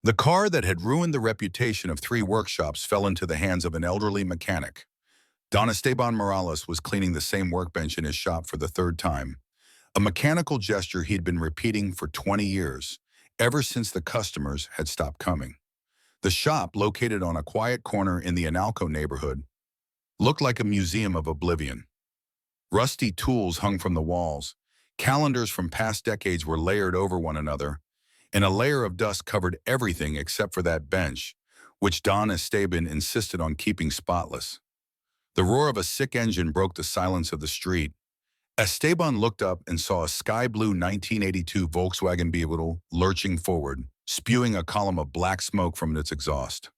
The car that had ruined the reputation of three workshops fell into the hands of an elderly mechanic. Don Esteban Morales was cleaning the same workbench in his shop for the third time, a mechanical gesture he'd been repeating for 20 years, ever since the customers had stopped coming. The shop, located on a quiet corner in the Analco neighborhood, looked like a museum of oblivion. Rusty tools hung from the walls, calendars from past decades were layered over one another, and a layer of dust covered everything except for that bench, which Don Esteban insisted on keeping spotless. The roar of a sick engine broke the silence of the street. Esteban looked up and saw a sky-blue 1982 Volkswagen Beetle lurching forward, spewing a column of black smoke from its exhaust.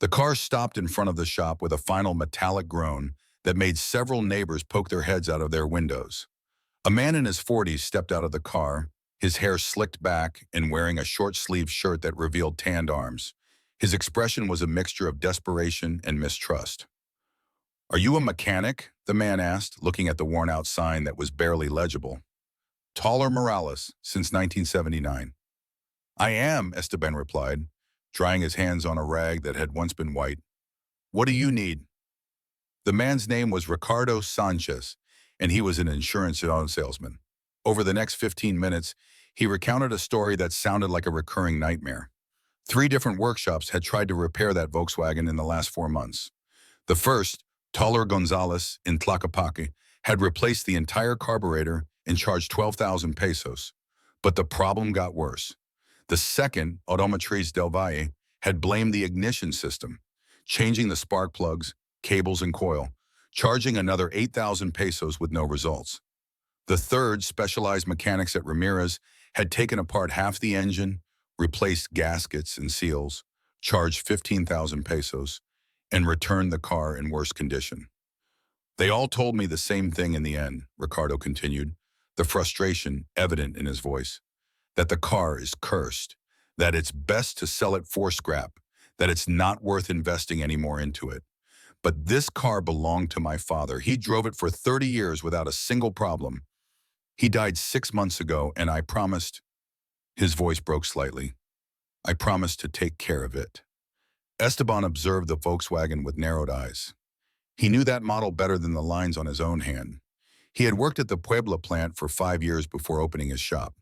The car stopped in front of the shop with a final metallic groan that made several neighbors poke their heads out of their windows. A man in his 40s stepped out of the car, his hair slicked back and wearing a short-sleeved shirt that revealed tanned arms. His expression was a mixture of desperation and mistrust. "Are you a mechanic?" the man asked, looking at the worn-out sign that was barely legible. "Taller Morales, since 1979. "I am," Esteban replied, drying his hands on a rag that had once been white. "What do you need?" The man's name was Ricardo Sanchez, and he was an insurance salesman. Over the next 15 minutes, he recounted a story that sounded like a recurring nightmare. Three different workshops had tried to repair that Volkswagen in the last 4 months. The first, Taller Gonzalez in Tlaquepaque, had replaced the entire carburetor and charged 12,000 pesos. But the problem got worse. The second, Automotriz del Valle, had blamed the ignition system, changing the spark plugs, cables, and coil, charging another 8,000 pesos with no results. The third, Specialized Mechanics at Ramirez, had taken apart half the engine, replaced gaskets and seals, charged 15,000 pesos, and returned the car in worse condition. "They all told me the same thing in the end," Ricardo continued, the frustration evident in his voice, "that the car is cursed, that it's best to sell it for scrap, that it's not worth investing any more into it. But this car belonged to my father. He drove it for 30 years without a single problem. He died 6 months ago, and I promised—" His voice broke slightly. "I promised to take care of it." Esteban observed the Volkswagen with narrowed eyes. He knew that model better than the lines on his own hand. He had worked at the Puebla plant for 5 years before opening his shop.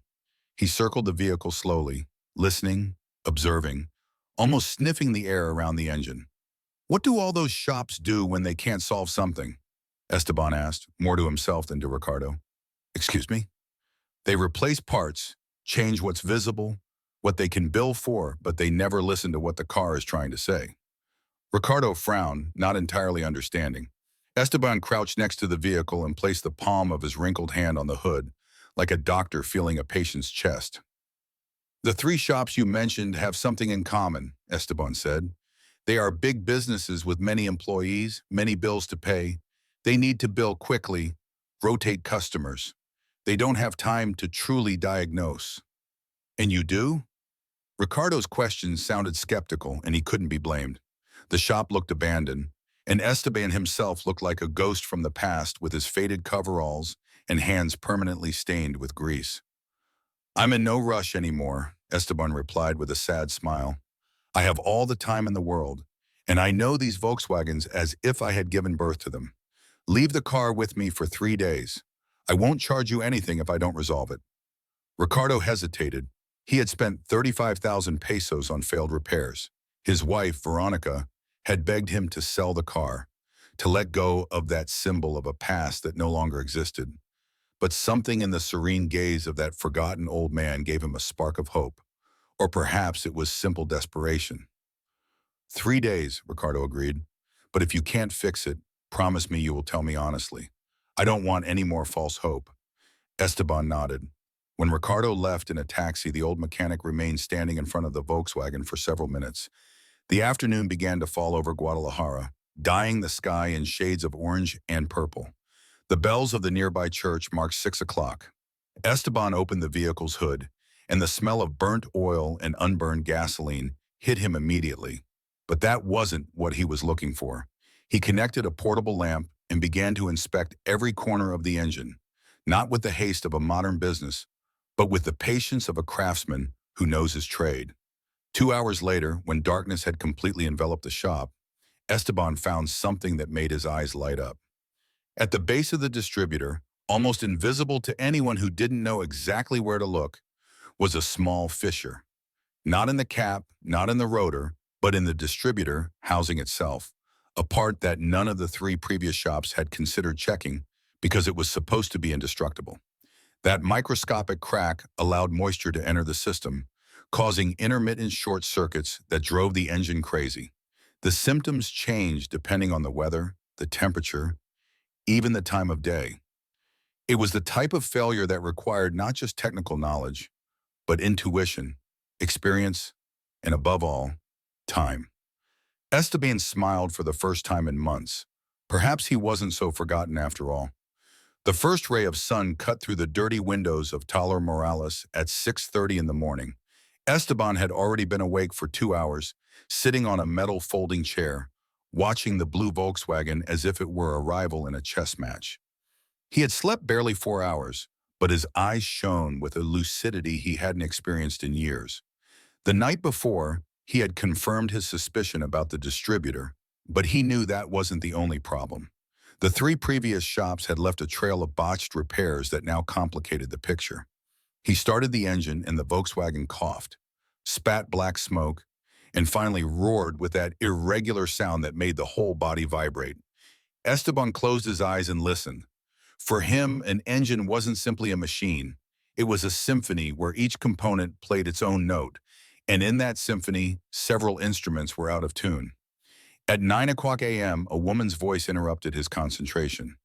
He circled the vehicle slowly, listening, observing, almost sniffing the air around the engine. "What do all those shops do when they can't solve something?" Esteban asked, more to himself than to Ricardo. "Excuse me?" "They replace parts, change what's visible, what they can bill for, but they never listen to what the car is trying to say." Ricardo frowned, not entirely understanding. Esteban crouched next to the vehicle and placed the palm of his wrinkled hand on the hood, like a doctor feeling a patient's chest. "The three shops you mentioned have something in common," Esteban said. "They are big businesses with many employees, many bills to pay. They need to bill quickly, rotate customers. They don't have time to truly diagnose." "And you do?" Ricardo's question sounded skeptical, and he couldn't be blamed. The shop looked abandoned, and Esteban himself looked like a ghost from the past with his faded coveralls and hands permanently stained with grease. "I'm in no rush anymore," Esteban replied with a sad smile. "I have all the time in the world, and I know these Volkswagens as if I had given birth to them. Leave the car with me for 3 days. I won't charge you anything if I don't resolve it." Ricardo hesitated. He had spent 35,000 pesos on failed repairs. His wife, Veronica, had begged him to sell the car, to let go of that symbol of a past that no longer existed. But something in the serene gaze of that forgotten old man gave him a spark of hope. Or perhaps it was simple desperation. "3 days," Ricardo agreed. "But if you can't fix it, promise me you will tell me honestly. I don't want any more false hope." Esteban nodded. When Ricardo left in a taxi, the old mechanic remained standing in front of the Volkswagen for several minutes. The afternoon began to fall over Guadalajara, dyeing the sky in shades of orange and purple. The bells of the nearby church marked 6 o'clock. Esteban opened the vehicle's hood, and the smell of burnt oil and unburned gasoline hit him immediately. But that wasn't what he was looking for. He connected a portable lamp and began to inspect every corner of the engine, not with the haste of a modern business, but with the patience of a craftsman who knows his trade. 2 hours later, when darkness had completely enveloped the shop, Esteban found something that made his eyes light up. At the base of the distributor, almost invisible to anyone who didn't know exactly where to look, was a small fissure. Not in the cap, not in the rotor, but in the distributor housing itself, a part that none of the three previous shops had considered checking because it was supposed to be indestructible. That microscopic crack allowed moisture to enter the system, causing intermittent short circuits that drove the engine crazy. The symptoms changed depending on the weather, the temperature, even the time of day. It was the type of failure that required not just technical knowledge, but intuition, experience, and above all, time. Esteban smiled for the first time in months. Perhaps he wasn't so forgotten after all. The first ray of sun cut through the dirty windows of Taller Morales at 6:30 in the morning. Esteban had already been awake for 2 hours, sitting on a metal folding chair, watching the blue Volkswagen as if it were a rival in a chess match. He had slept barely 4 hours, but his eyes shone with a lucidity he hadn't experienced in years. The night before, he had confirmed his suspicion about the distributor, but he knew that wasn't the only problem. The three previous shops had left a trail of botched repairs that now complicated the picture. He started the engine and the Volkswagen coughed, spat black smoke, and finally roared with that irregular sound that made the whole body vibrate. Esteban closed his eyes and listened. For him, an engine wasn't simply a machine. It was a symphony where each component played its own note, and in that symphony, several instruments were out of tune. At 9 o'clock a.m., a woman's voice interrupted his concentration.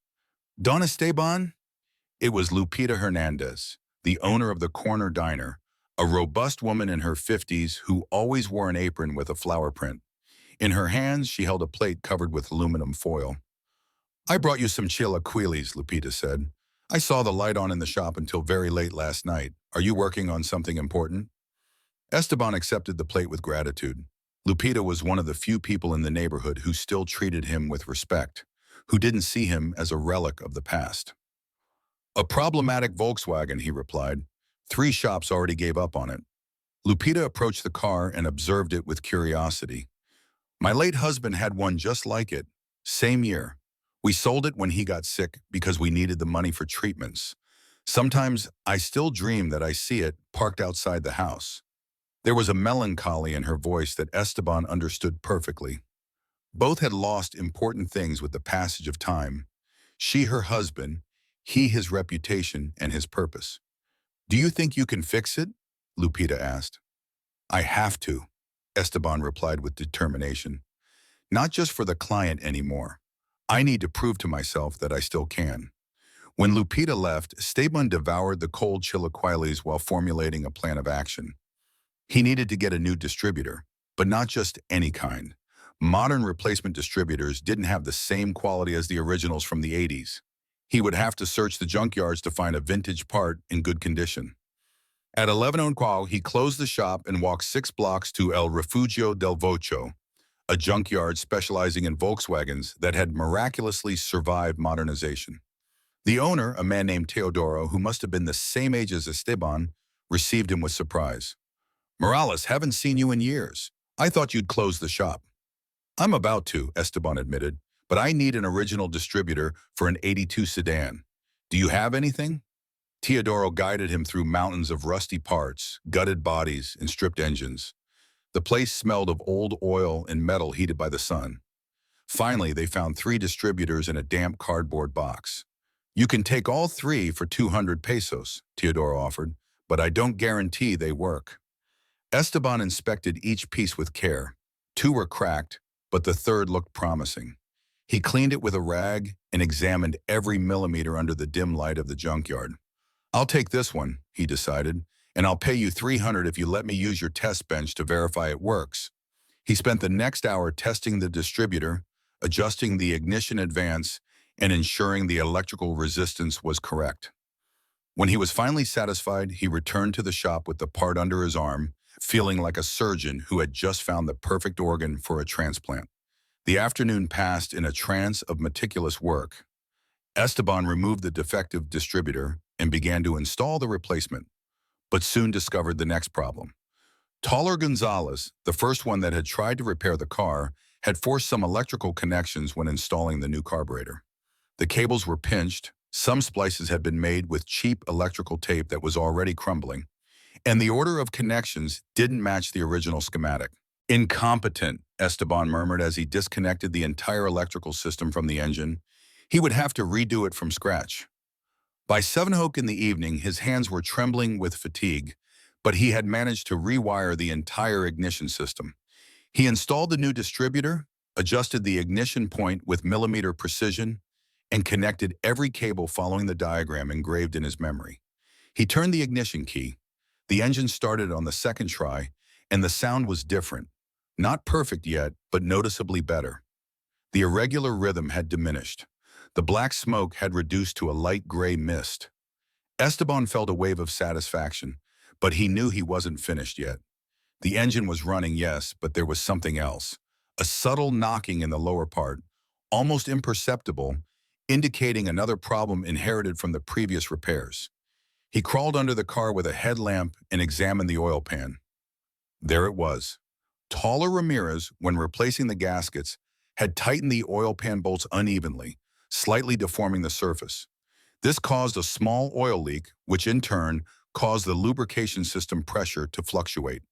Don Esteban? It was Lupita Hernandez, the owner of the corner diner, a robust woman in her 50s who always wore an apron with a flower print. In her hands, she held a plate covered with aluminum foil. I brought you some chilaquiles, Lupita said. I saw the light on in the shop until very late last night. Are you working on something important? Esteban accepted the plate with gratitude. Lupita was one of the few people in the neighborhood who still treated him with respect, who didn't see him as a relic of the past. A problematic Volkswagen, he replied. 3 shops already gave up on it. Lupita approached the car and observed it with curiosity. My late husband had one just like it, same year. We sold it when he got sick because we needed the money for treatments. Sometimes I still dream that I see it parked outside the house. There was a melancholy in her voice that Esteban understood perfectly. Both had lost important things with the passage of time. She her husband, he his reputation and his purpose. Do you think you can fix it? Lupita asked. I have to, Esteban replied with determination. Not just for the client anymore. I need to prove to myself that I still can. When Lupita left, Esteban devoured the cold chilaquiles while formulating a plan of action. He needed to get a new distributor, but not just any kind. Modern replacement distributors didn't have the same quality as the originals from the 80s. He would have to search the junkyards to find a vintage part in good condition. At 11 o'clock, he closed the shop and walked 6 blocks to El Refugio del Vocho, a junkyard specializing in Volkswagens that had miraculously survived modernization. The owner, a man named Teodoro, who must have been the same age as Esteban, received him with surprise. Morales, haven't seen you in years. I thought you'd close the shop. I'm about to, Esteban admitted, but I need an original distributor for an '82 sedan. Do you have anything? Teodoro guided him through mountains of rusty parts, gutted bodies, and stripped engines. The place smelled of old oil and metal heated by the sun. Finally, they found 3 distributors in a damp cardboard box. You can take all 3 for 200 pesos, Teodoro offered, but I don't guarantee they work. Esteban inspected each piece with care. 2 were cracked, but the third looked promising. He cleaned it with a rag and examined every millimeter under the dim light of the junkyard. I'll take this one, he decided, and I'll pay you 300 if you let me use your test bench to verify it works. He spent the next hour testing the distributor, adjusting the ignition advance, and ensuring the electrical resistance was correct. When he was finally satisfied, he returned to the shop with the part under his arm, feeling like a surgeon who had just found the perfect organ for a transplant. The afternoon passed in a trance of meticulous work. Esteban removed the defective distributor and began to install the replacement, but soon discovered the next problem. Taller Gonzalez, the first one that had tried to repair the car, had forced some electrical connections when installing the new carburetor. The cables were pinched, some splices had been made with cheap electrical tape that was already crumbling, and the order of connections didn't match the original schematic. Incompetent, Esteban murmured as he disconnected the entire electrical system from the engine. He would have to redo it from scratch. By 7 o'clock in the evening, his hands were trembling with fatigue, but he had managed to rewire the entire ignition system. He installed the new distributor, adjusted the ignition point with millimeter precision, and connected every cable following the diagram engraved in his memory. He turned the ignition key. The engine started on the second try, and the sound was different. Not perfect yet, but noticeably better. The irregular rhythm had diminished. The black smoke had reduced to a light gray mist. Esteban felt a wave of satisfaction, but he knew he wasn't finished yet. The engine was running, yes, but there was something else. A subtle knocking in the lower part, almost imperceptible, indicating another problem inherited from the previous repairs. He crawled under the car with a headlamp and examined the oil pan. There it was. Taller Ramirez, when replacing the gaskets, had tightened the oil pan bolts unevenly, slightly deforming the surface. This caused a small oil leak, which in turn caused the lubrication system pressure to fluctuate.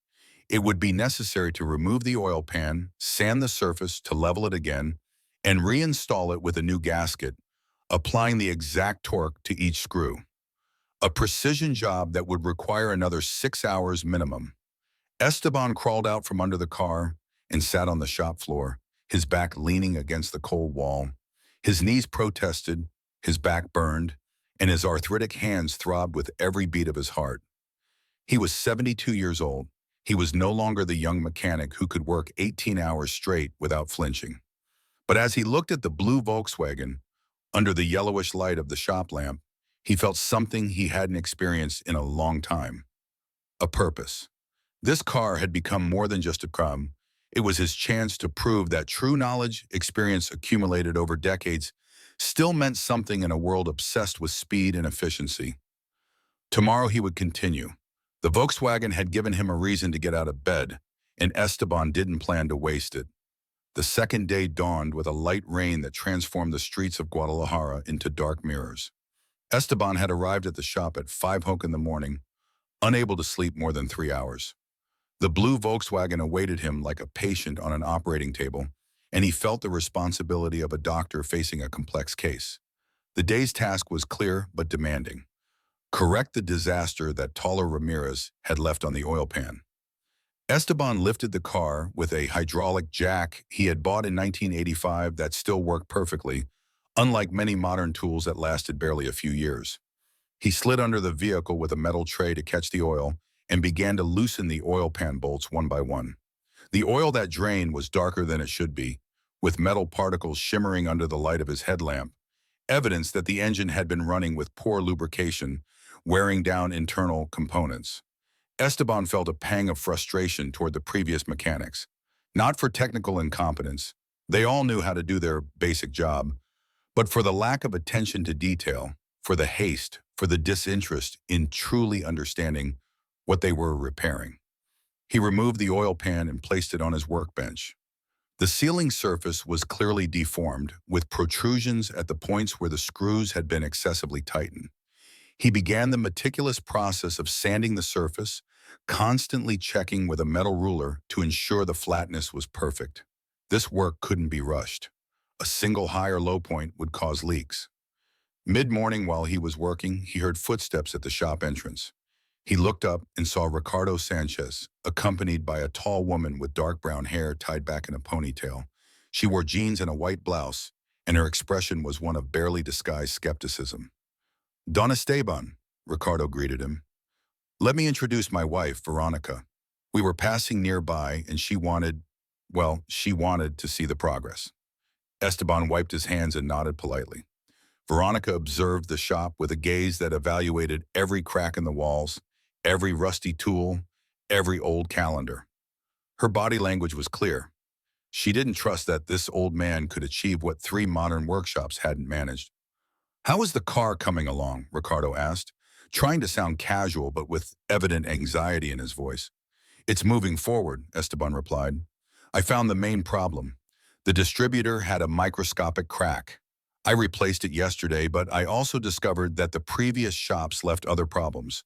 It would be necessary to remove the oil pan, sand the surface to level it again, and reinstall it with a new gasket, applying the exact torque to each screw. A precision job that would require another 6 hours minimum. Esteban crawled out from under the car and sat on the shop floor, his back leaning against the cold wall. His knees protested, his back burned, and his arthritic hands throbbed with every beat of his heart. He was 72 years old. He was no longer the young mechanic who could work 18 hours straight without flinching. But as he looked at the blue Volkswagen, under the yellowish light of the shop lamp, he felt something he hadn't experienced in a long time. A purpose. This car had become more than just a crumb. It was his chance to prove that true knowledge, experience accumulated over decades, still meant something in a world obsessed with speed and efficiency. Tomorrow he would continue. The Volkswagen had given him a reason to get out of bed, and Esteban didn't plan to waste it. The second day dawned with a light rain that transformed the streets of Guadalajara into dark mirrors. Esteban had arrived at the shop at 5 o'clock in the morning, unable to sleep more than 3 hours. The blue Volkswagen awaited him like a patient on an operating table, and he felt the responsibility of a doctor facing a complex case. The day's task was clear but demanding. Correct the disaster that Taller Ramirez had left on the oil pan. Esteban lifted the car with a hydraulic jack he had bought in 1985 that still worked perfectly, unlike many modern tools that lasted barely a few years. He slid under the vehicle with a metal tray to catch the oil and began to loosen the oil pan bolts one by one. The oil that drained was darker than it should be, with metal particles shimmering under the light of his headlamp, evidence that the engine had been running with poor lubrication, wearing down internal components. Esteban felt a pang of frustration toward the previous mechanics. Not for technical incompetence, they all knew how to do their basic job, but for the lack of attention to detail, for the haste, for the disinterest in truly understanding what they were repairing. He removed the oil pan and placed it on his workbench. The sealing surface was clearly deformed, with protrusions at the points where the screws had been excessively tightened. He began the meticulous process of sanding the surface, constantly checking with a metal ruler to ensure the flatness was perfect. This work couldn't be rushed. A single high or low point would cause leaks. Mid-morning while he was working, he heard footsteps at the shop entrance. He looked up and saw Ricardo Sanchez, accompanied by a tall woman with dark brown hair tied back in a ponytail. She wore jeans and a white blouse, and her expression was one of barely disguised skepticism. "Don Esteban," Ricardo greeted him. "Let me introduce my wife, Veronica. We were passing nearby, and she wanted to see the progress." Esteban wiped his hands and nodded politely. Veronica observed the shop with a gaze that evaluated every crack in the walls, every rusty tool, every old calendar. Her body language was clear. She didn't trust that this old man could achieve what 3 modern workshops hadn't managed. "How is the car coming along?" Ricardo asked, trying to sound casual but with evident anxiety in his voice. It's moving forward, Esteban replied. I found the main problem. The distributor had a microscopic crack. I replaced it yesterday, but I also discovered that the previous shops left other problems.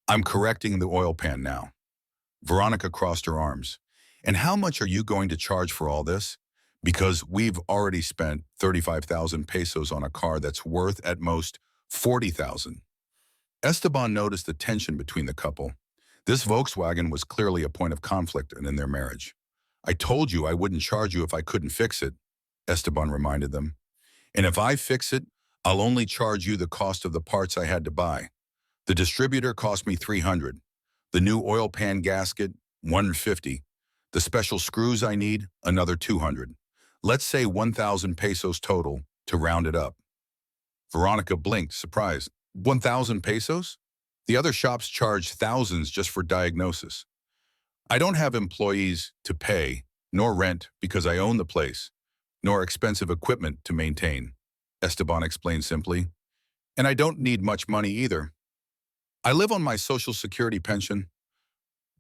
I'm correcting the oil pan now. Veronica crossed her arms. And how much are you going to charge for all this? Because we've already spent 35,000 pesos on a car that's worth at most 40,000. Esteban noticed the tension between the couple. This Volkswagen was clearly a point of conflict in their marriage. I told you I wouldn't charge you if I couldn't fix it, Esteban reminded them. And if I fix it, I'll only charge you the cost of the parts I had to buy. The distributor cost me 300. The new oil pan gasket, 150. The special screws I need, another 200. Let's say 1,000 pesos total to round it up. Veronica blinked, surprised. 1,000 pesos? The other shops charge thousands just for diagnosis. I don't have employees to pay, nor rent because I own the place, nor expensive equipment to maintain, Esteban explained simply. And I don't need much money either. I live on my Social Security pension.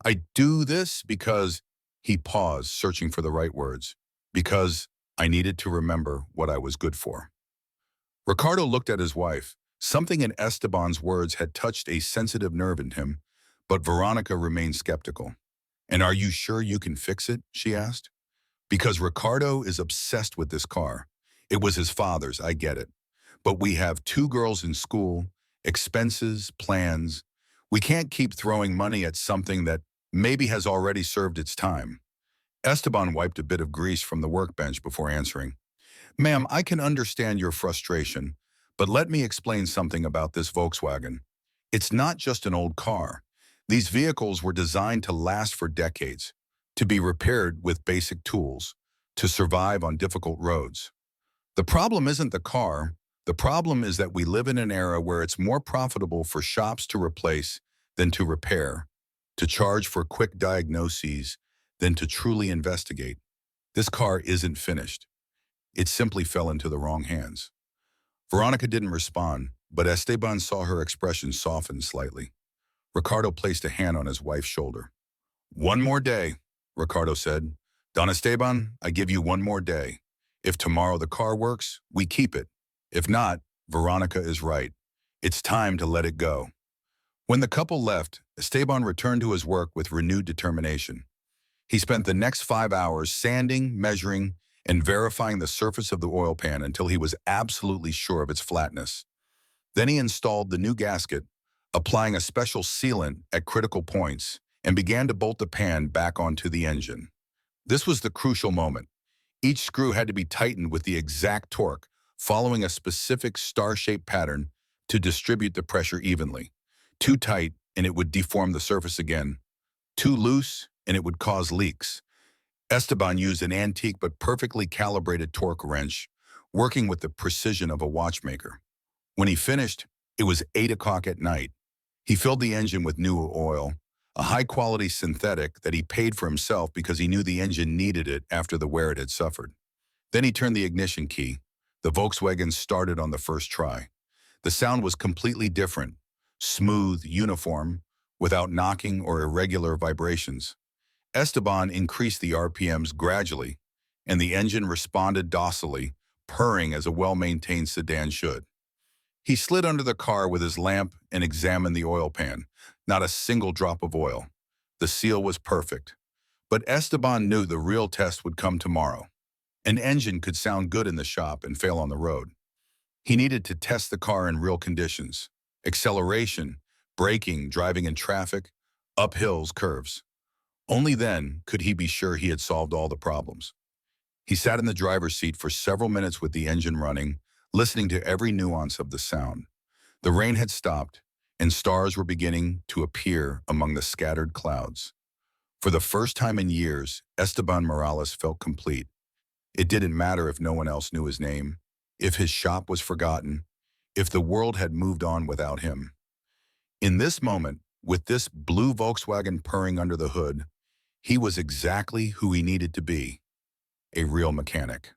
I do this because, he paused, searching for the right words, because I needed to remember what I was good for. Ricardo looked at his wife. Something in Esteban's words had touched a sensitive nerve in him, but Veronica remained skeptical. And are you sure you can fix it? She asked. Because Ricardo is obsessed with this car. It was his father's, I get it. But we have 2 girls in school, expenses, plans. We can't keep throwing money at something that maybe has already served its time. Esteban wiped a bit of grease from the workbench before answering. Ma'am, I can understand your frustration, but let me explain something about this Volkswagen. It's not just an old car. These vehicles were designed to last for decades, to be repaired with basic tools, to survive on difficult roads. The problem isn't the car. The problem is that we live in an era where it's more profitable for shops to replace than to repair, to charge for quick diagnoses than to truly investigate. This car isn't finished. It simply fell into the wrong hands. Veronica didn't respond, but Esteban saw her expression soften slightly. Ricardo placed a hand on his wife's shoulder. One more day, Ricardo said. Don Esteban, I give you one more day. If tomorrow the car works, we keep it. If not, Veronica is right. It's time to let it go. When the couple left, Esteban returned to his work with renewed determination. He spent the next 5 hours sanding, measuring, and verifying the surface of the oil pan until he was absolutely sure of its flatness. Then he installed the new gasket, applying a special sealant at critical points, and began to bolt the pan back onto the engine. This was the crucial moment. Each screw had to be tightened with the exact torque, following a specific star-shaped pattern to distribute the pressure evenly. Too tight, and it would deform the surface again. Too loose, and it would cause leaks. Esteban used an antique but perfectly calibrated torque wrench, working with the precision of a watchmaker. When he finished, it was 8 o'clock at night. He filled the engine with new oil, a high-quality synthetic that he paid for himself because he knew the engine needed it after the wear it had suffered. Then he turned the ignition key. The Volkswagen started on the first try. The sound was completely different, smooth, uniform, without knocking or irregular vibrations. Esteban increased the RPMs gradually, and the engine responded docilely, purring as a well-maintained sedan should. He slid under the car with his lamp and examined the oil pan. Not a single drop of oil. The seal was perfect. But Esteban knew the real test would come tomorrow. An engine could sound good in the shop and fail on the road. He needed to test the car in real conditions. Acceleration, braking, driving in traffic, uphills, curves. Only then could he be sure he had solved all the problems. He sat in the driver's seat for several minutes with the engine running, listening to every nuance of the sound. The rain had stopped, and stars were beginning to appear among the scattered clouds. For the first time in years, Esteban Morales felt complete. It didn't matter if no one else knew his name, if his shop was forgotten, if the world had moved on without him. In this moment, with this blue Volkswagen purring under the hood, he was exactly who he needed to be, a real mechanic.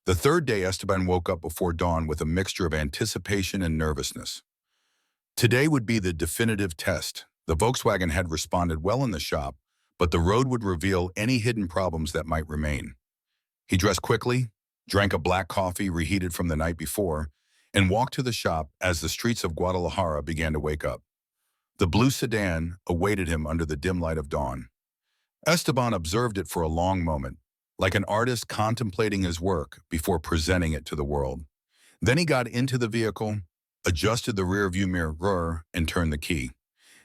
The third day, Esteban woke up before dawn with a mixture of anticipation and nervousness. Today would be the definitive test. The Volkswagen had responded well in the shop, but the road would reveal any hidden problems that might remain. He dressed quickly, drank a black coffee reheated from the night before, and walked to the shop as the streets of Guadalajara began to wake up. The blue sedan awaited him under the dim light of dawn. Esteban observed it for a long moment, like an artist contemplating his work before presenting it to the world. Then he got into the vehicle, adjusted the rearview mirror, and turned the key.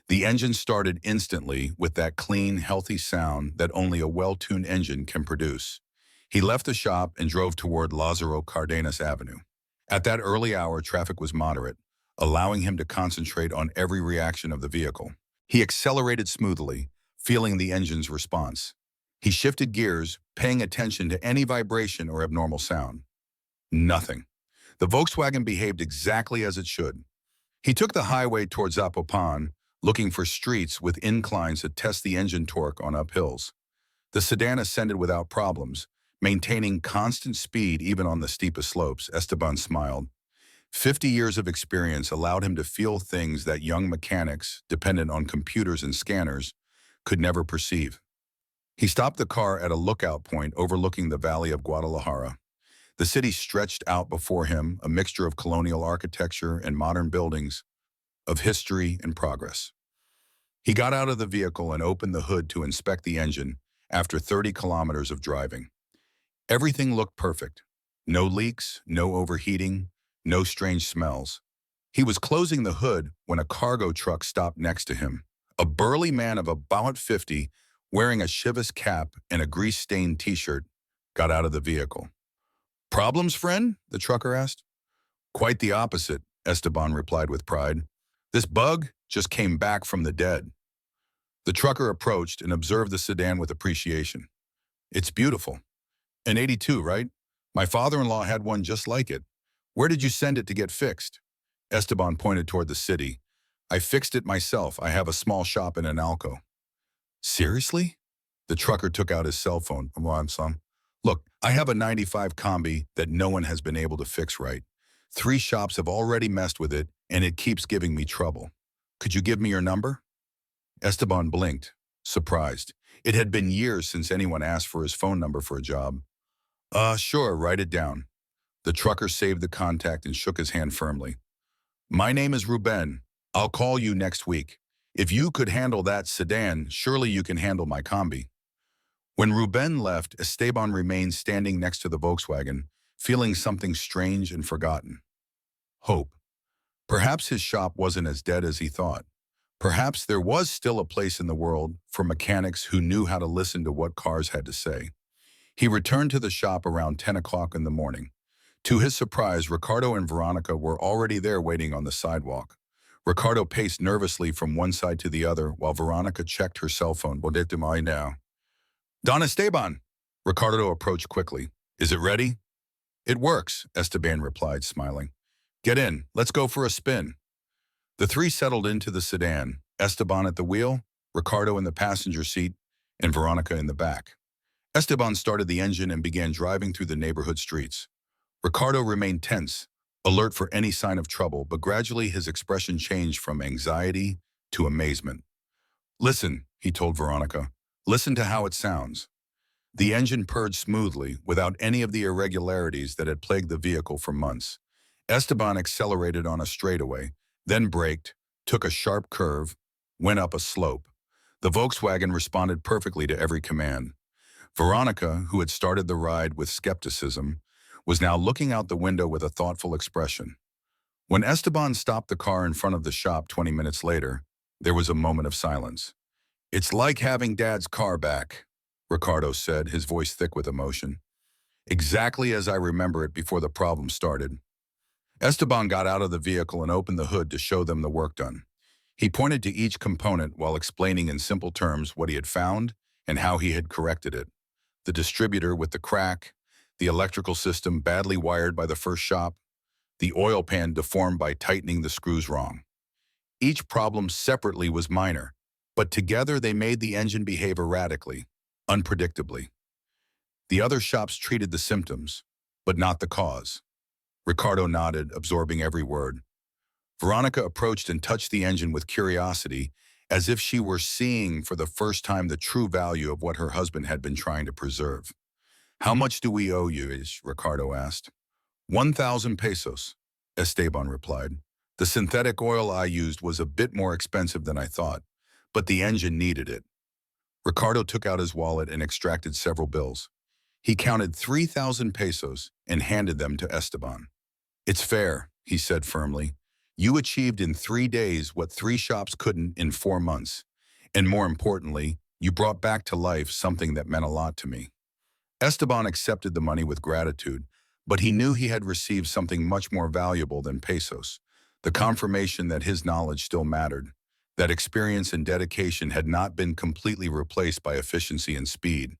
The engine started instantly with that clean, healthy sound that only a well-tuned engine can produce. He left the shop and drove toward Lázaro Cárdenas Avenue. At that early hour, traffic was moderate, allowing him to concentrate on every reaction of the vehicle. He accelerated smoothly, feeling the engine's response. He shifted gears, paying attention to any vibration or abnormal sound. Nothing. The Volkswagen behaved exactly as it should. He took the highway towards Zapopan, looking for streets with inclines to test the engine torque on uphills. The sedan ascended without problems, maintaining constant speed even on the steepest slopes. Esteban smiled. 50 years of experience allowed him to feel things that young mechanics, dependent on computers and scanners, could never perceive. He stopped the car at a lookout point overlooking the valley of Guadalajara. The city stretched out before him, a mixture of colonial architecture and modern buildings, of history and progress. He got out of the vehicle and opened the hood to inspect the engine after 30 kilometers of driving. Everything looked perfect. No leaks, no overheating, no strange smells. He was closing the hood when a cargo truck stopped next to him. A burly man of about 50, wearing a Chivas cap and a grease-stained t-shirt, got out of the vehicle. "Problems, friend?" the trucker asked. "Quite the opposite," Esteban replied with pride. "This bug just came back from the dead." The trucker approached and observed the sedan with appreciation. "It's beautiful. An 82, right? My father-in-law had one just like it. Where did you send it to get fixed?" Esteban pointed toward the city. "I fixed it myself. I have a small shop in Analco." "Seriously?" The trucker took out his cell phone. "Look, I have a 95 Combi that no one has been able to fix right. 3 shops have already messed with it, and it keeps giving me trouble. Could you give me your number?" Esteban blinked, surprised. It had been years since anyone asked for his phone number for a job. Sure, write it down." The trucker saved the contact and shook his hand firmly. "My name is Ruben. I'll call you next week. If you could handle that sedan, surely you can handle my Combi." When Ruben left, Esteban remained standing next to the Volkswagen, feeling something strange and forgotten. Hope. Perhaps his shop wasn't as dead as he thought. Perhaps there was still a place in the world for mechanics who knew how to listen to what cars had to say. He returned to the shop around 10 o'clock in the morning. To his surprise, Ricardo and Veronica were already there waiting on the sidewalk. Ricardo paced nervously from one side to the other while Veronica checked her cell phone. "What am I now?" "Don Esteban!" Ricardo approached quickly. "Is it ready?" "It works," Esteban replied, smiling. "Get in. Let's go for a spin." The three settled into the sedan, Esteban at the wheel, Ricardo in the passenger seat, and Veronica in the back. Esteban started the engine and began driving through the neighborhood streets. Ricardo remained tense, alert for any sign of trouble, but gradually his expression changed from anxiety to amazement. "Listen," he told Veronica. "Listen to how it sounds." The engine purred smoothly, without any of the irregularities that had plagued the vehicle for months. Esteban accelerated on a straightaway, then braked, took a sharp curve, went up a slope. The Volkswagen responded perfectly to every command. Veronica, who had started the ride with skepticism, was now looking out the window with a thoughtful expression. When Esteban stopped the car in front of the shop 20 minutes later, there was a moment of silence. "It's like having Dad's car back," Ricardo said, his voice thick with emotion. "Exactly as I remember it before the problem started." Esteban got out of the vehicle and opened the hood to show them the work done. He pointed to each component while explaining in simple terms what he had found and how he had corrected it. The distributor with the crack, the electrical system badly wired by the first shop, the oil pan deformed by tightening the screws wrong. Each problem separately was minor, but together they made the engine behave erratically, unpredictably. The other shops treated the symptoms, but not the cause. Ricardo nodded, absorbing every word. Veronica approached and touched the engine with curiosity, as if she were seeing for the first time the true value of what her husband had been trying to preserve. "How much do we owe you?" Ricardo asked. 1,000 pesos, Esteban replied. "The synthetic oil I used was a bit more expensive than I thought, but the engine needed it." Ricardo took out his wallet and extracted several bills. He counted 3,000 pesos and handed them to Esteban. "It's fair," he said firmly. "You achieved in 3 days what 3 shops couldn't in 4 months. And more importantly, you brought back to life something that meant a lot to me." Esteban accepted the money with gratitude, but he knew he had received something much more valuable than pesos, the confirmation that his knowledge still mattered, that experience and dedication had not been completely replaced by efficiency and speed.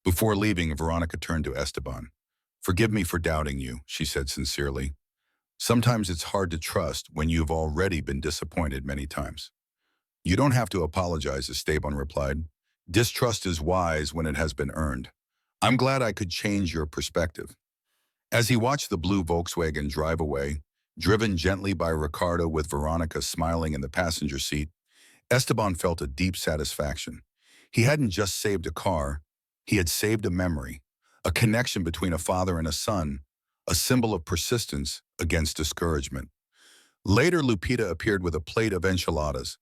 Before leaving, Veronica turned to Esteban. "Forgive me for doubting you," she said sincerely. "Sometimes it's hard to trust when you've already been disappointed many times." "You don't have to apologize," Esteban replied. "Distrust is wise when it has been earned. I'm glad I could change your perspective." As he watched the blue Volkswagen drive away, driven gently by Ricardo with Veronica smiling in the passenger seat, Esteban felt a deep satisfaction. He hadn't just saved a car, he had saved a memory, a connection between a father and a son, a symbol of persistence against discouragement. Later, Lupita appeared with a plate of enchiladas.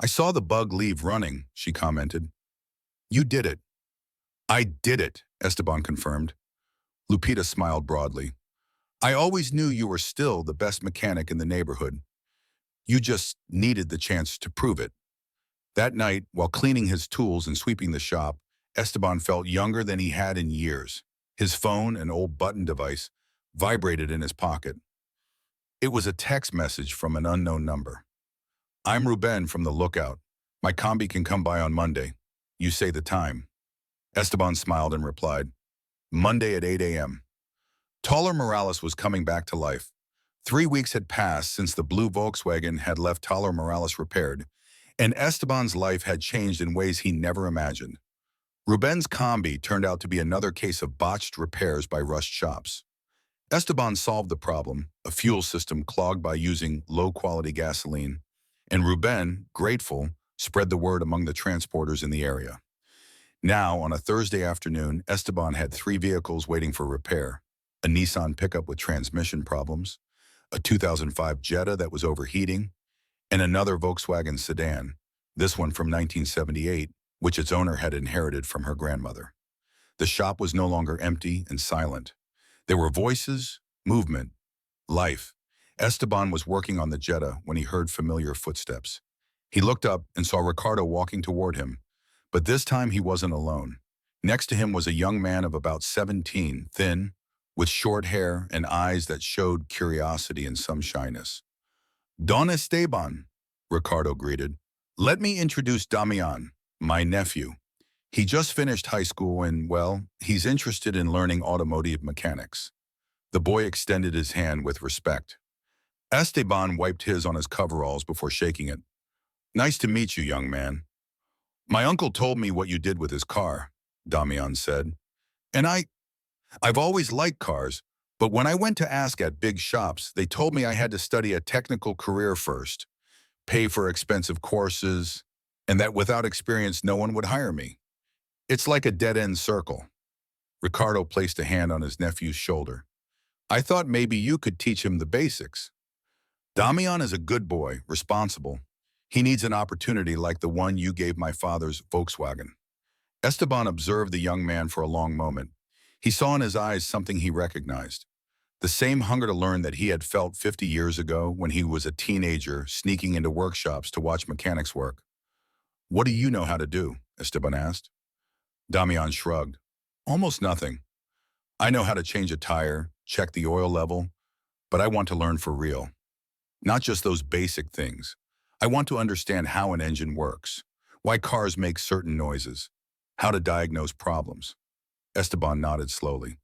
"I saw the bug leave running," she commented. "You did it." "I did it," Esteban confirmed. Lupita smiled broadly. "I always knew you were still the best mechanic in the neighborhood. You just needed the chance to prove it." That night, while cleaning his tools and sweeping the shop, Esteban felt younger than he had in years. His phone, an old button device, vibrated in his pocket. It was a text message from an unknown number. "I'm Ruben from the Lookout. My combi can come by on Monday. You say the time." Esteban smiled and replied, "Monday at 8 a.m. Taller Morales was coming back to life. 3 weeks had passed since the blue Volkswagen had left Taller Morales repaired, and Esteban's life had changed in ways he never imagined. Ruben's combi turned out to be another case of botched repairs by rushed shops. Esteban solved the problem, a fuel system clogged by using low-quality gasoline, and Ruben, grateful, spread the word among the transporters in the area. Now, on a Thursday afternoon, Esteban had 3 vehicles waiting for repair: a Nissan pickup with transmission problems, a 2005 Jetta that was overheating, and another Volkswagen sedan, this one from 1978, which its owner had inherited from her grandmother. The shop was no longer empty and silent. There were voices, movement, life. Esteban was working on the Jetta when he heard familiar footsteps. He looked up and saw Ricardo walking toward him, but this time he wasn't alone. Next to him was a young man of about 17, thin, with short hair and eyes that showed curiosity and some shyness. "Don Esteban," Ricardo greeted. "Let me introduce Damian, my nephew. He just finished high school and, well, he's interested in learning automotive mechanics." The boy extended his hand with respect. Esteban wiped his on his coveralls before shaking it. "Nice to meet you, young man." "My uncle told me what you did with his car," Damian said. "And I've always liked cars, but when I went to ask at big shops, they told me I had to study a technical career first, pay for expensive courses, and that without experience no one would hire me. It's like a dead-end circle." Ricardo placed a hand on his nephew's shoulder. "I thought maybe you could teach him the basics." "Damian is a good boy, responsible. He needs an opportunity like the one you gave my father's Volkswagen." Esteban observed the young man for a long moment. He saw in his eyes something he recognized. The same hunger to learn that he had felt 50 years ago when he was a teenager sneaking into workshops to watch mechanics work. "What do you know how to do?" Esteban asked. Damian shrugged. "Almost nothing. I know how to change a tire, check the oil level, but I want to learn for real. Not just those basic things. I want to understand how an engine works, why cars make certain noises, how to diagnose problems." Esteban nodded slowly.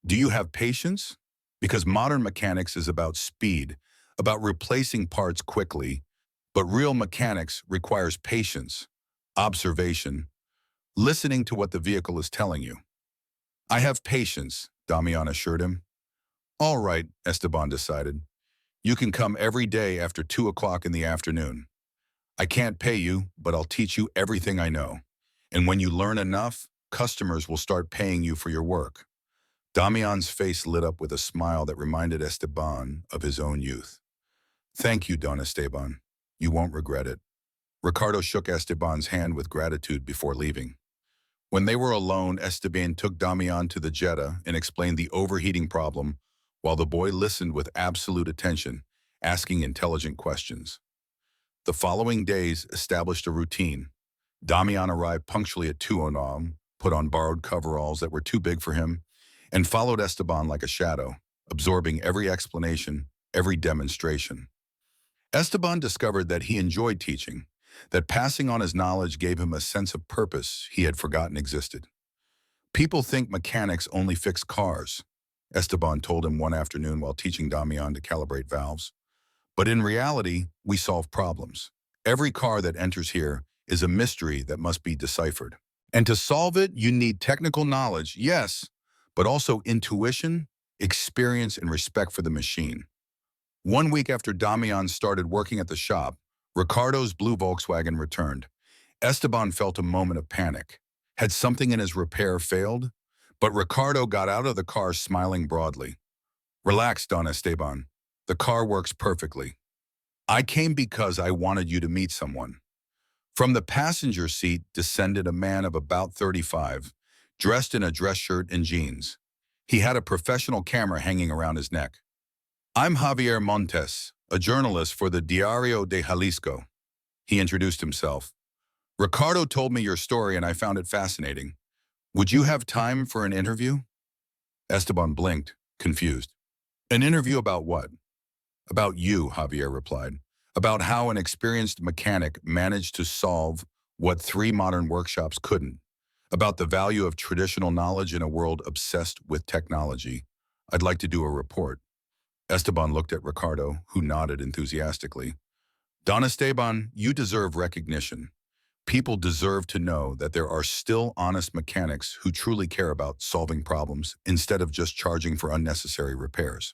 "Do you have patience? Because modern mechanics is about speed, about replacing parts quickly, but real mechanics requires patience, observation, listening to what the vehicle is telling you." "I have patience," Damian assured him. "All right," Esteban decided. "You can come every day after 2 o'clock in the afternoon. I can't pay you, but I'll teach you everything I know. And when you learn enough, customers will start paying you for your work. Damian's face lit up with a smile that reminded Esteban of his own youth. Thank you, Don Esteban. You won't regret it. Ricardo shook Esteban's hand with gratitude before leaving. When they were alone, Esteban took Damian to the Jetta and explained the overheating problem while the boy listened with absolute attention, asking intelligent questions. The following days established a routine. Damian arrived punctually at 2:00, put on borrowed coveralls that were too big for him, and followed Esteban like a shadow, absorbing every explanation, every demonstration. Esteban discovered that he enjoyed teaching, that passing on his knowledge gave him a sense of purpose he had forgotten existed. People think mechanics only fix cars, Esteban told him one afternoon while teaching Damian to calibrate valves. But in reality, we solve problems. Every car that enters here is a mystery that must be deciphered. And to solve it, you need technical knowledge, yes, but also intuition, experience, and respect for the machine. One week after Damian started working at the shop, Ricardo's blue Volkswagen returned. Esteban felt a moment of panic. Had something in his repair failed? But Ricardo got out of the car smiling broadly. Relax, Don Esteban. The car works perfectly. I came because I wanted you to meet someone. From the passenger seat descended a man of about 35, dressed in a dress shirt and jeans. He had a professional camera hanging around his neck. I'm Javier Montes, a journalist for the Diario de Jalisco. He introduced himself. Ricardo told me your story and I found it fascinating. Would you have time for an interview? Esteban blinked, confused. An interview about what? About you, Javier replied. About how an experienced mechanic managed to solve what 3 modern workshops couldn't. About the value of traditional knowledge in a world obsessed with technology. I'd like to do a report. Esteban looked at Ricardo, who nodded enthusiastically. Don Esteban, you deserve recognition. People deserve to know that there are still honest mechanics who truly care about solving problems instead of just charging for unnecessary repairs.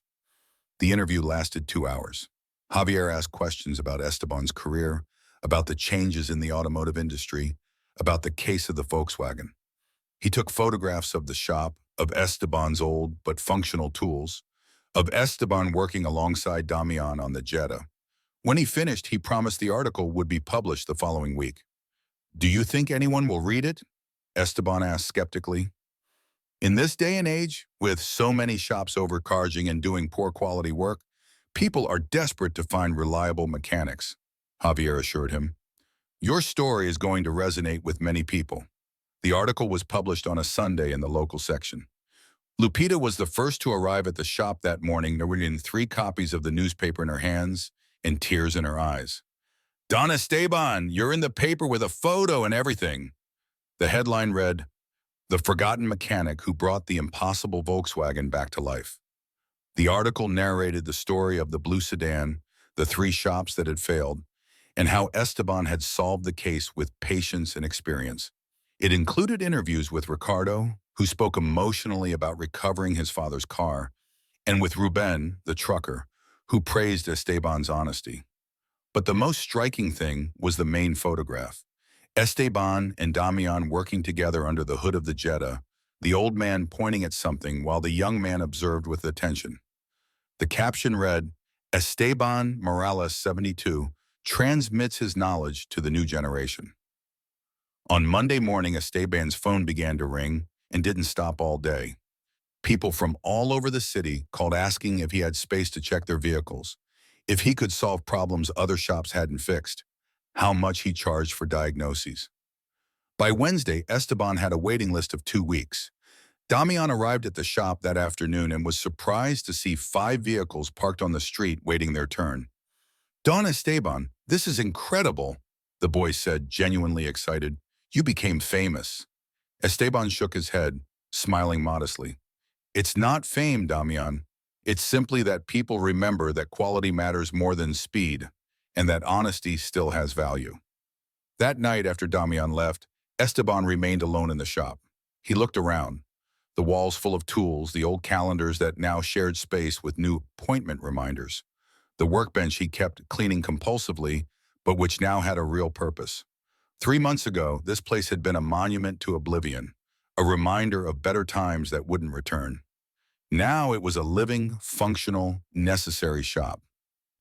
The interview lasted 2 hours. Javier asked questions about Esteban's career, about the changes in the automotive industry, about the case of the Volkswagen. He took photographs of the shop, of Esteban's old but functional tools, of Esteban working alongside Damian on the Jetta. When he finished, he promised the article would be published the following week. Do you think anyone will read it? Esteban asked skeptically. In this day and age, with so many shops overcharging and doing poor quality work, people are desperate to find reliable mechanics, Javier assured him. Your story is going to resonate with many people. The article was published on a Sunday in the local section. Lupita was the first to arrive at the shop that morning, carrying 3 copies of the newspaper in her hands and tears in her eyes. Don Esteban, you're in the paper with a photo and everything. The headline read, The Forgotten Mechanic Who Brought the Impossible Volkswagen Back to Life. The article narrated the story of the blue sedan, the 3 shops that had failed, and how Esteban had solved the case with patience and experience. It included interviews with Ricardo, who spoke emotionally about recovering his father's car, and with Ruben, the trucker, who praised Esteban's honesty. But the most striking thing was the main photograph. Esteban and Damian working together under the hood of the Jetta, the old man pointing at something while the young man observed with attention. The caption read, Esteban Morales, 72, transmits his knowledge to the new generation. On Monday morning, Esteban's phone began to ring and didn't stop all day. People from all over the city called asking if he had space to check their vehicles, if he could solve problems other shops hadn't fixed, how much he charged for diagnoses. By Wednesday, Esteban had a waiting list of 2 weeks. Damian arrived at the shop that afternoon and was surprised to see 5 vehicles parked on the street waiting their turn. Don Esteban, this is incredible, the boy said, genuinely excited. You became famous. Esteban shook his head, smiling modestly. It's not fame, Damian. It's simply that people remember that quality matters more than speed, and that honesty still has value. That night after Damian left, Esteban remained alone in the shop. He looked around, the walls full of tools, the old calendars that now shared space with new appointment reminders, the workbench he kept cleaning compulsively, but which now had a real purpose. 3 months ago, this place had been a monument to oblivion, a reminder of better times that wouldn't return. Now it was a living, functional, necessary shop.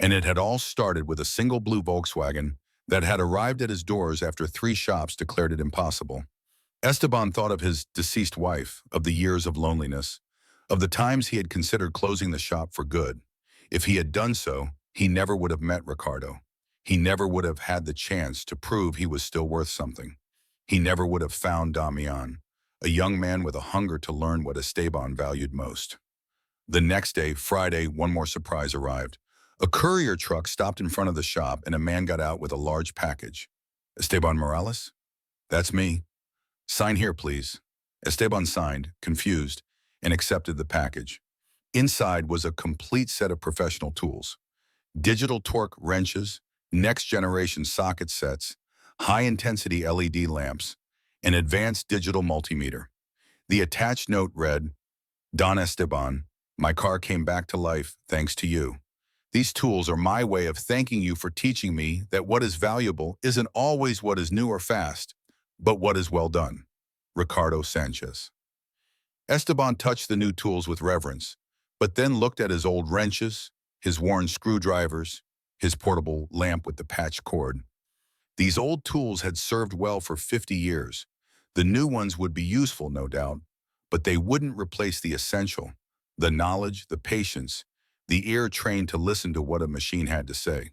And it had all started with a single blue Volkswagen that had arrived at his doors after 3 shops declared it impossible. Esteban thought of his deceased wife, of the years of loneliness, of the times he had considered closing the shop for good. If he had done so, he never would have met Ricardo. He never would have had the chance to prove he was still worth something. He never would have found Damian, a young man with a hunger to learn what Esteban valued most. The next day, Friday, one more surprise arrived. A courier truck stopped in front of the shop and a man got out with a large package. Esteban Morales? That's me. Sign here, please. Esteban signed, confused, and accepted the package. Inside was a complete set of professional tools. Digital torque wrenches, next-generation socket sets, high-intensity LED lamps, an advanced digital multimeter. The attached note read, Don Esteban, my car came back to life thanks to you. These tools are my way of thanking you for teaching me that what is valuable isn't always what is new or fast, but what is well done. Ricardo Sanchez. Esteban touched the new tools with reverence, but then looked at his old wrenches, his worn screwdrivers, his portable lamp with the patched cord. These old tools had served well for 50 years. The new ones would be useful, no doubt, but they wouldn't replace the essential, the knowledge, the patience, the ear trained to listen to what a machine had to say.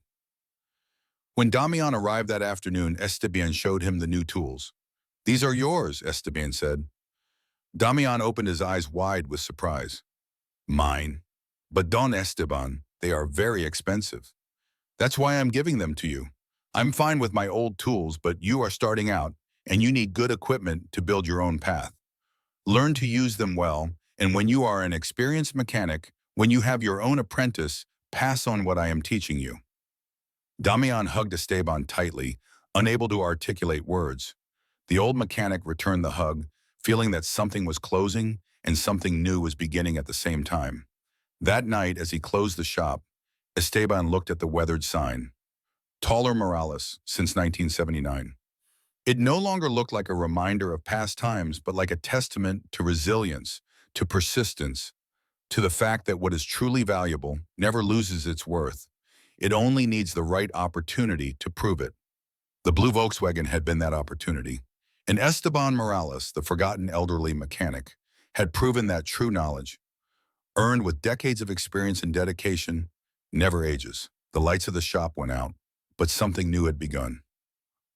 When Damian arrived that afternoon, Esteban showed him the new tools. These are yours, Esteban said. Damian opened his eyes wide with surprise. Mine. But Don Esteban, they are very expensive. That's why I'm giving them to you. I'm fine with my old tools, but you are starting out, and you need good equipment to build your own path. Learn to use them well, and when you are an experienced mechanic, when you have your own apprentice, pass on what I am teaching you. Damian hugged Esteban tightly, unable to articulate words. The old mechanic returned the hug, feeling that something was closing and something new was beginning at the same time. That night, as he closed the shop, Esteban looked at the weathered sign. Taller Morales, since 1979. It no longer looked like a reminder of past times, but like a testament to resilience, to persistence, to the fact that what is truly valuable never loses its worth. It only needs the right opportunity to prove it. The blue Volkswagen had been that opportunity. And Esteban Morales, the forgotten elderly mechanic, had proven that true knowledge, earned with decades of experience and dedication, never ages. The lights of the shop went out, but something new had begun.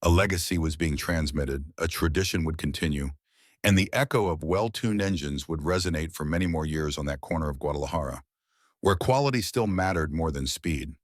A legacy was being transmitted, a tradition would continue, and the echo of well-tuned engines would resonate for many more years on that corner of Guadalajara, where quality still mattered more than speed.